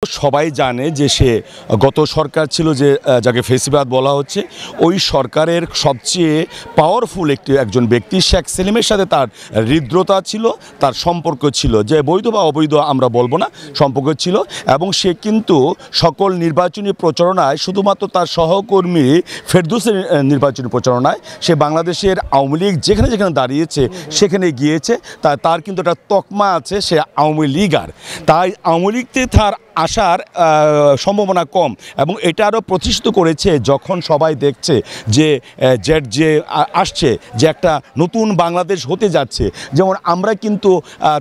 সবাই জানে যে সে গত সরকার ছিল যে যাকে ফেসিবাদ বলা হচ্ছে, ওই সরকারের সবচেয়ে পাওয়ারফুল একজন ব্যক্তি শেখ সেলিমের সাথে তার হৃদ্রতা ছিল, তার সম্পর্ক ছিল, যে বৈধ বা অবৈধ আমরা বলবো না, সম্পর্ক ছিল। এবং সে কিন্তু সকল নির্বাচনী প্রচারণায় শুধুমাত্র তার সহকর্মী ফেরদৌসের নির্বাচনী প্রচারণায় সে বাংলাদেশের আওয়ামী লীগ যেখানে যেখানে দাঁড়িয়েছে সেখানে গিয়েছে। তার কিন্তু একটা তকমা আছে, সে আওয়ামী লীগার। তাই আওয়ামী লীগতে তার আসার সম্ভাবনা কম, এবং এটা আরও প্রতিষ্ঠিত করেছে যখন সবাই দেখছে যে যে আসছে, যে একটা নতুন বাংলাদেশ হতে যাচ্ছে। যেমন আমরা কিন্তু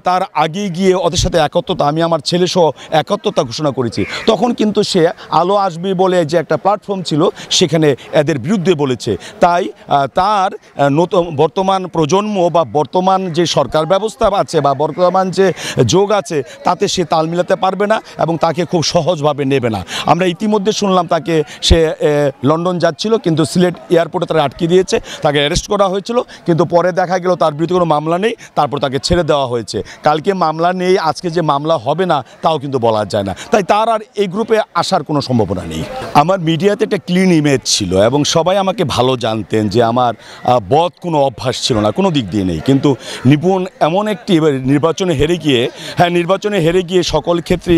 তার আগে গিয়ে ওদের সাথে একাত্মতা, আমি আমার ছেলেসহ একাত্মতা ঘোষণা করেছি। তখন কিন্তু সে আলো আসবে বলে যে একটা প্ল্যাটফর্ম ছিল সেখানে এদের বিরুদ্ধে বলেছে। তাই তার নতুন বর্তমান প্রজন্ম বা বর্তমান যে সরকার ব্যবস্থা আছে বা বর্তমান যে যোগ আছে তাতে সে তাল মিলাতে পারবে না এবং তাকে খুব সহজভাবে নেবে না। আমরা ইতিমধ্যে শুনলাম তাকে সে লন্ডন যাচ্ছিল, কিন্তু সিলেট এয়ারপোর্টে তারা আটকে দিয়েছে, তাকে অ্যারেস্ট করা হয়েছিল, কিন্তু পরে দেখা গেল তার বিরুদ্ধে কোনো মামলা নেই, তারপর তাকে ছেড়ে দেওয়া হয়েছে। কালকে মামলা নেই, আজকে যে মামলা হবে না তাও কিন্তু বলা যায় না। তাই তার আর এই গ্রুপে আসার কোনো সম্ভাবনা নেই। আমার মিডিয়াতে একটা ক্লিন ইমেজ ছিল এবং সবাই আমাকে ভালো জানতেন যে আমার বদ কোনো অভ্যাস ছিল না, কোনো দিক দিয়ে নেই। কিন্তু নিপুণ এমন একটি নির্বাচনে হেরে গিয়ে সকল ক্ষেত্রে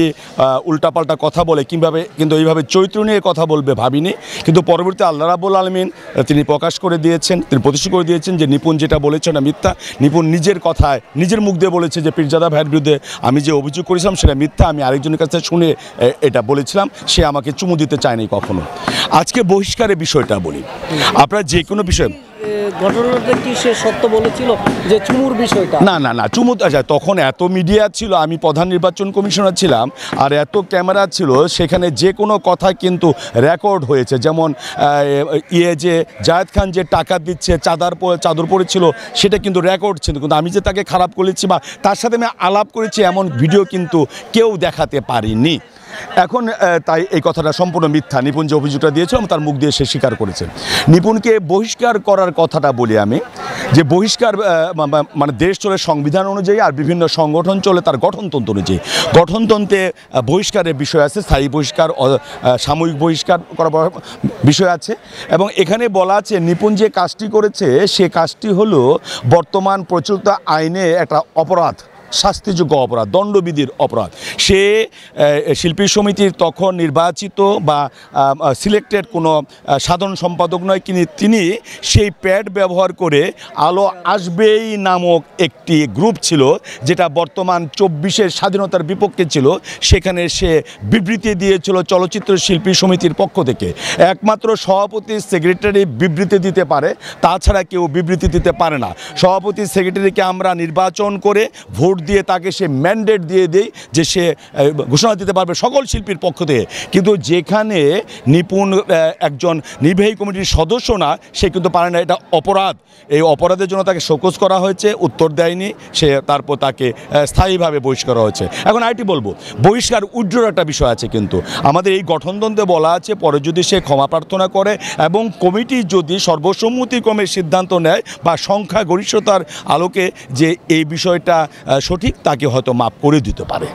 উল্টাপাল্টা কথা বলে কিন্তু এইভাবে চরিত্র নিয়ে কথা বলবে ভাবিনি। কিন্তু পরবর্তী আল্লাহ রাব্বুল আলামিন তিনি প্রকাশ করে দিয়েছেন, তিনি প্রতিষ্ঠা করে দিয়েছেন যে নিপুণ যেটা বলেছেন না মিথ্যা। নিপুণ নিজের কথায় নিজের মুখ দিয়ে বলেছে যে পীরজাদা ভাইয়ের বিরুদ্ধে আমি যে অভিযোগ করেছিলাম সেটা মিথ্যা, আমি আরেকজনের কাছে শুনে এটা বলেছিলাম, সে আমাকে চুমু দিতে চায়নি কখনো। আজকে বহিষ্কারের বিষয়টা বলি, আপনারা যে কোনো বিষয় ঘটনাটা কি সে সত্য বলেছিল যে চুমুর বিষয়টা? না চুমু, আচ্ছা তখন এত মিডিয়া ছিল, আমি প্রধান নির্বাচন কমিশনার ছিলাম, আর এত ক্যামেরা ছিল, সেখানে যে কোনো কথা কিন্তু রেকর্ড হয়েছে। যেমন যে জায়েদ খান যে টাকা দিচ্ছে চাদর পরেছিল সেটা কিন্তু রেকর্ড ছিল, কিন্তু আমি যে তাকে খারাপ করেছি বা তার সাথে আমি আলাপ করেছি এমন ভিডিও কিন্তু কেউ দেখাতে পারিনি। এখন তাই এই কথাটা সম্পূর্ণ মিথ্যা। নিপুণ যে অভিযোগটা দিয়েছিল তার মুখ দিয়ে সে স্বীকার করেছে। নিপুণকে বহিষ্কার করার কথাটা বলি আমি, যে বহিষ্কার মানে দেশ চলে সংবিধান অনুযায়ী আর বিভিন্ন সংগঠন চলে তার গঠনতন্ত্র অনুযায়ী। গঠনতন্ত্রে বহিষ্কারের বিষয় আছে, স্থায়ী বহিষ্কার, সাময়িক বহিষ্কার করার বিষয় আছে। এবং এখানে বলা আছে নিপুণ যে কাজটি করেছে সে কাজটি হলো বর্তমান প্রচলিত আইনে একটা অপরাধ, শাস্তিযোগ্য অপরাধ, দণ্ডবিধির অপরাধ। সে শিল্পী সমিতির তখন নির্বাচিত বা সিলেক্টেড কোনো সাধারণ সম্পাদক নয়, তিনি সেই প্যাড ব্যবহার করে আলো আসবেই নামক একটি গ্রুপ ছিল যেটা বর্তমান 24-এর স্বাধীনতার বিপক্ষে ছিল, সেখানে সে বিবৃতি দিয়েছিল চলচ্চিত্র শিল্পী সমিতির পক্ষ থেকে। একমাত্র সভাপতি সেক্রেটারি বিবৃতি দিতে পারে, তাছাড়া কেউ বিবৃতি দিতে পারে না। সভাপতি সেক্রেটারিকে আমরা নির্বাচন করে ভোট দিয়ে তাকে সে ম্যান্ডেট দিয়ে দেই যে সে ঘোষণা দিতে পারবে সকল শিল্পীর পক্ষ থেকে। কিন্তু যেখানে নিপুণ একজন নির্বাহী কমিটির সদস্য না, সে কিন্তু পারে না, এটা অপরাধ। এই অপরাধের জন্য তাকে শোকজ করা হয়েছে, উত্তর দেয়নি সে, তারপর তাকে স্থায়ীভাবে বহিষ্কার করা হয়েছে। এখন আরেকটি বলবো, বহিষ্কার উইথড্রর একটা বিষয় আছে, কিন্তু আমাদের এই গঠনতন্ত্রে বলা আছে পরে যদি সে ক্ষমা প্রার্থনা করে এবং কমিটি যদি সর্বসম্মতিক্রমে সিদ্ধান্ত নেয় বা সংখ্যাগরিষ্ঠতার আলোকে যে এই বিষয়টা সঠিক, তাকে হয়তো মাফ করে দিতে পারে।